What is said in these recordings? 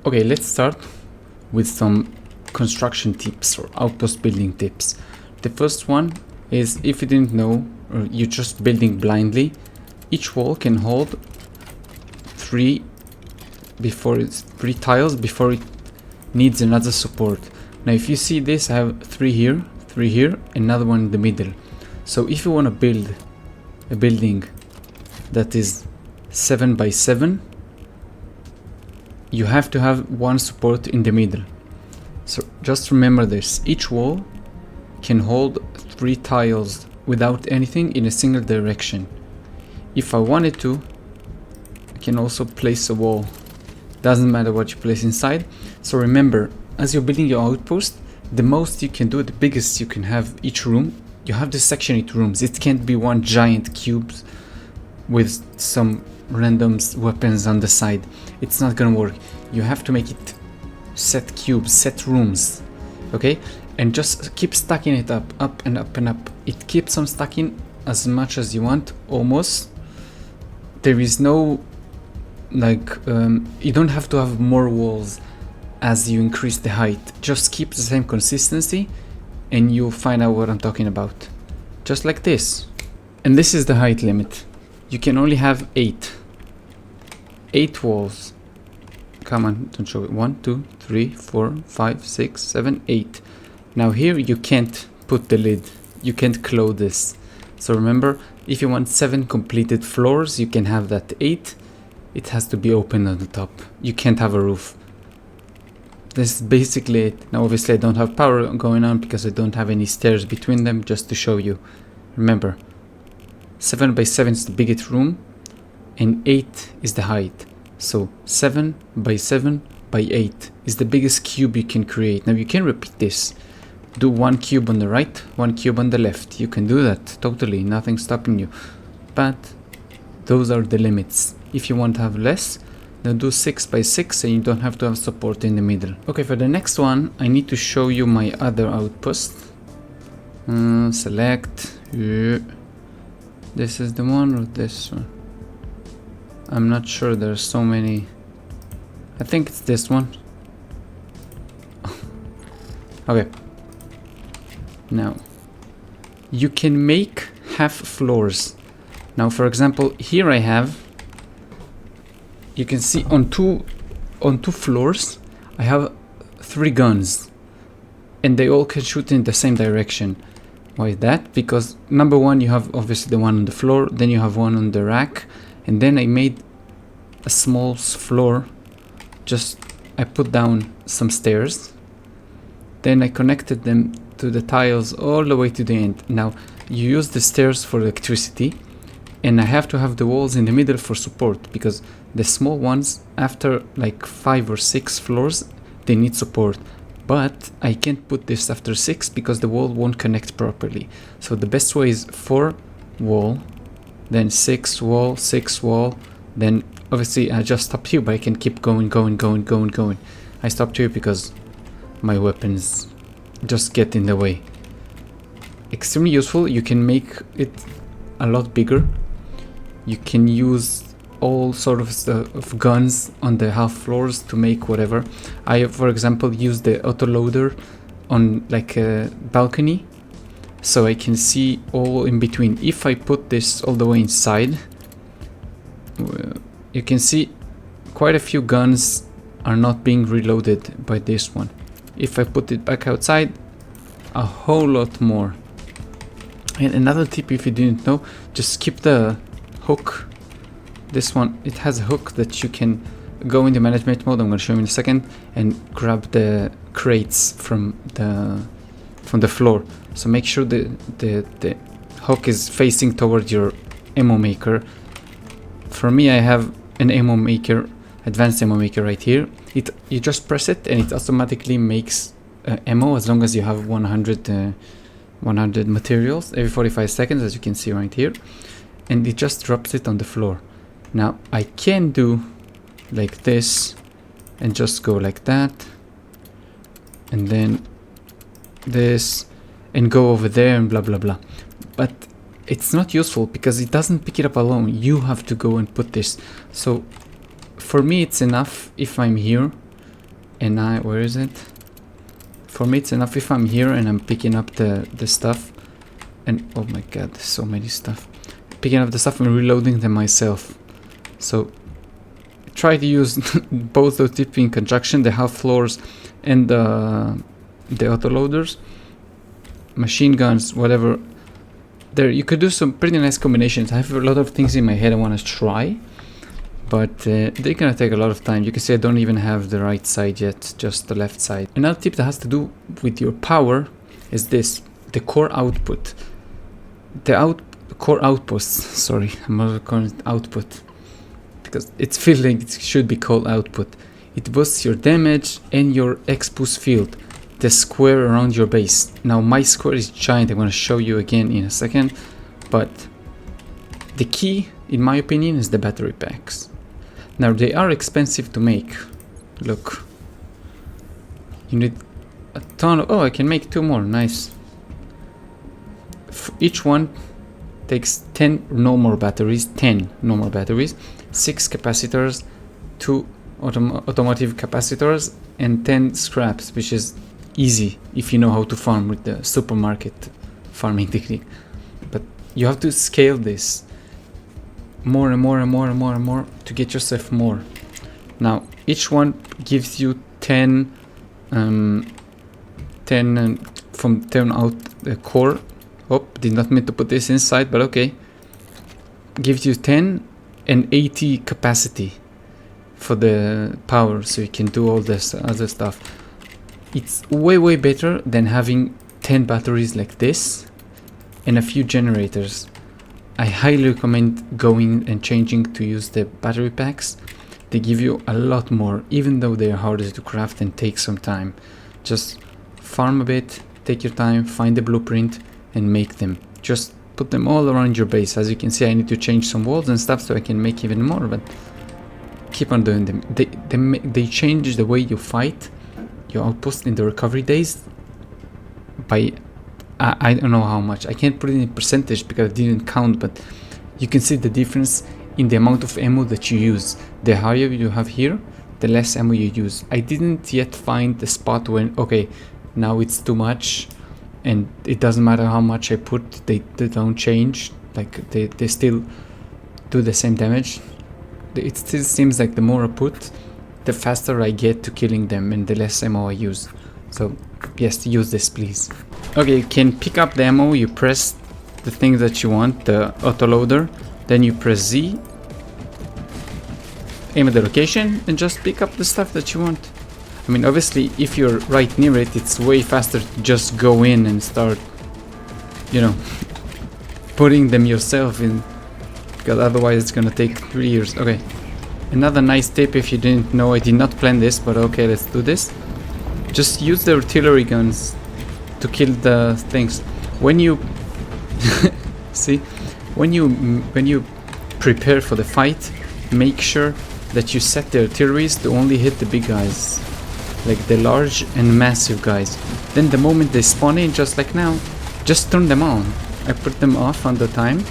Okay, let's start with some construction tips or outpost building tips. The first one is, if you didn't know, or you're just building blindly, each wall can hold three tiles before it needs another support. Now if you see this, I have three here, another one in the middle. So if you want to build a building that is 7 by 7, you have to have one support in the middle. So just remember this, each wall can hold 3 tiles without anything in a single direction. If I wanted to, I can also place a wall. Doesn't matter what you place inside. So remember, as you're building your outpost, the most you can do, the biggest you can have each room, you have to section it rooms. It can't be one giant cube with some random weapons on the side. It's not gonna work. You have to make it set cubes, set rooms, okay? And just keep stacking it up and up and up. It keeps on stacking as much as you want, almost. There is no you don't have to have more walls as you increase the height. Just keep the same consistency and you'll find out what I'm talking about. Just like this. And this is the height limit. You can only have 8 walls. Come on, don't show it. 1, 2, 3, 4, 5, 6, 7, 8. Now here you can't put the lid. You can't close this. So remember, if you want 7 completed floors, you can have that. 8, it has to be open on the top. You can't have a roof. This is basically it. Now obviously I don't have power going on because I don't have any stairs between them, just to show you. Remember, 7 by 7 is the biggest room and 8 is the height. So 7 by 7 by 8 is the biggest cube you can create. Now you can repeat this. Do 1 cube on the right, 1 cube on the left. You can do that totally, nothing stopping you. But those are the limits. If you want to have less, then do 6 by 6 and you don't have to have support in the middle. Okay, for the next one, I need to show you my other outpost. Select. This is the one or this one? I'm not sure, there's so many. I think it's this one. Okay. Now, you can make half floors. Now, for example, here I have, you can see on two floors, I have 3 guns, and they all can shoot in the same direction. Why is that? Because number one, you have obviously the one on the floor, then you have one on the rack, and then I made a small floor. Just I put down some stairs, then I connected them to the tiles all the way to the end. Now you use the stairs for electricity, and I have to have the walls in the middle for support, because the small ones after like 5 or 6 floors, they need support. But I can't put this after 6 because the wall won't connect properly. So the best way is 4 wall, then 6 wall, 6 wall, then obviously I just stopped here, but I can keep going. I stopped here because my weapons just get in the way. Extremely useful. You can make it a lot bigger. You can use all sort of guns on the half floors to make whatever. I, for example, use the autoloader on like a balcony, so I can see all in between. If I put this all the way inside, you can see quite a few guns are not being reloaded by this one. If I put it back outside, a whole lot more. And another tip, if you didn't know, just keep the hook. This one, it has a hook that you can go into management mode, I'm going to show you in a second, and grab the crates from the floor. So make sure the hook is facing toward your ammo maker. For me, I have an ammo maker, advanced ammo maker right here. You just press it and it automatically makes ammo as long as you have 100 materials every 45 seconds, as you can see right here, and it just drops it on the floor. Now I can do like this and just go like that, and then this, and go over there and blah blah blah. But it's not useful because it doesn't pick it up alone. You have to go and put this. So for me it's enough if I'm here And where is it? For me it's enough if I'm here and I'm picking up the stuff. And oh my god, there's so many stuff. Picking up the stuff and reloading them myself. So try to use both those tips in conjunction, the half floors and the autoloaders. Machine guns, whatever. There you could do some pretty nice combinations. I have a lot of things in my head I want to try, but they're gonna take a lot of time. You can see I don't even have the right side yet, just the left side. Another tip that has to do with your power is this: the core output. The core outpost. Sorry, I'm not calling it output because it's feeling it should be called output. It boosts your damage and your X-boost field, the square around your base. Now my square is giant. I'm going to show you again in a second, but the key in my opinion is the battery packs. Now they are expensive to make. Look, you need a ton of, oh, I can make 2 more. Nice. Each one takes 10 normal batteries, 6 capacitors, 2 automotive capacitors, and 10 scraps, which is easy if you know how to farm with the supermarket farming technique. But you have to scale this more and more and more and more and more to get yourself more. Now each one gives you 10 from 10 out the core. Oh, did not mean to put this inside, but okay. Gives you 10 and 80 capacity for the power, so you can do all this other stuff. It's way better than having 10 batteries like this and a few generators. I highly recommend going and changing to use the battery packs. They give you a lot more, even though they are harder to craft and take some time. Just farm a bit, take your time, find the blueprint and make them. Just put them all around your base. As you can see, I need to change some walls and stuff so I can make even more, but keep on doing them. They change the way you fight your outpost in the recovery days by I don't know how much. I can't put it in percentage because I didn't count, but you can see the difference in the amount of ammo that you use. The higher you have here, the less ammo you use. I didn't yet find the spot when, okay, now it's too much and it doesn't matter how much I put, they don't change. Like they still do the same damage. It still seems like the more I put, the faster I get to killing them and the less ammo I use. So yes, use this please. Okay, you can pick up the ammo. You press the thing that you want, the autoloader, then you press Z, aim at the location and just pick up the stuff that you want. I mean, obviously if you're right near it, it's way faster to just go in and start, you know, putting them yourself in, because otherwise it's gonna take 3 years. Okay, another nice tip, if you didn't know, I did not plan this, but okay, let's do this. Just use the artillery guns to kill the things. When you see, when you prepare for the fight, make sure that you set the artilleries to only hit the big guys, like the large and massive guys. Then the moment they spawn in, just like now, just turn them on. I put them off on the time.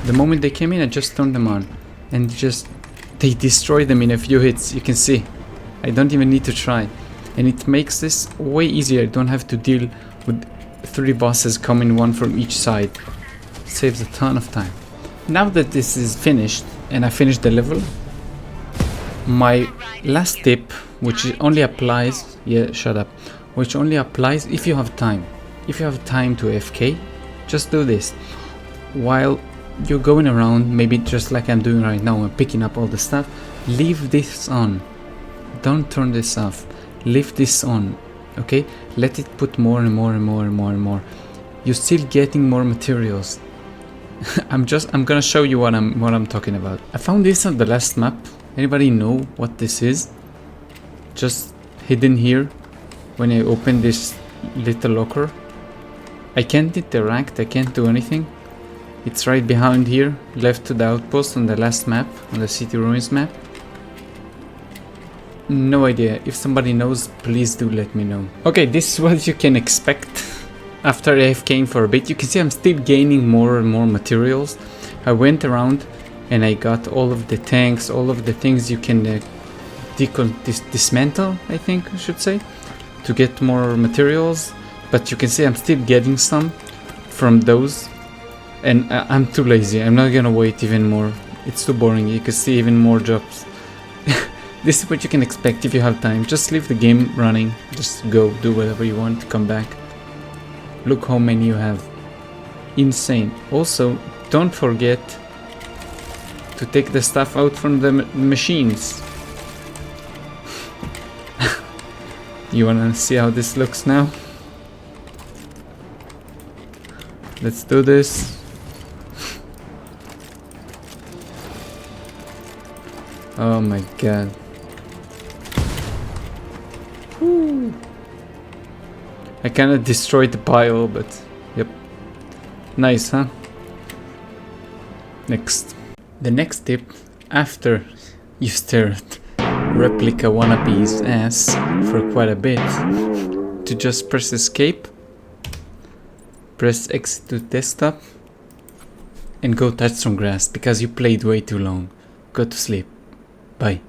The moment they came in, I just turned them on, and just they destroy them in a few hits. You can see I don't even need to try, and it makes this way easier. I don't have to deal with 3 bosses coming, one from each side. Saves a ton of time. Now that this is finished and I finished the level, my last tip, which only applies, which only applies if you have time. If you have time to AFK, just do this. While you're going around, maybe just like I'm doing right now, I'm picking up all the stuff, leave this on. Don't turn this off. Leave this on, okay? Let it put more and more and more and more and more. You're still getting more materials. I'm gonna show you what I'm talking about. I found this on the last map. Anybody know what this is? Just hidden here when I open this little locker. I can't interact, I can't do anything. It's right behind here, left to the outpost on the last map, on the city ruins map. No idea. If somebody knows, please do let me know. Okay, this is what you can expect after AFKing for a bit. You can see I'm still gaining more and more materials. I went around and I got all of the tanks, all of the things you can dismantle, I think I should say, to get more materials. But you can see I'm still getting some from those, and I'm too lazy. I'm not gonna wait even more. It's too boring. You can see even more jobs. This is what you can expect if you have time. Just leave the game running. Just go do whatever you want. Come back. Look how many you have. Insane. Also, don't forget to take the stuff out from the machines. You wanna see how this looks now? Let's do this. Oh my god. Woo. I kinda destroyed the pile, but yep. Nice, huh? Next. The next tip, after you stare at replica wannabe's ass for quite a bit, to just press escape, press exit to desktop, and go touch some grass because you played way too long. Go to sleep. Bye.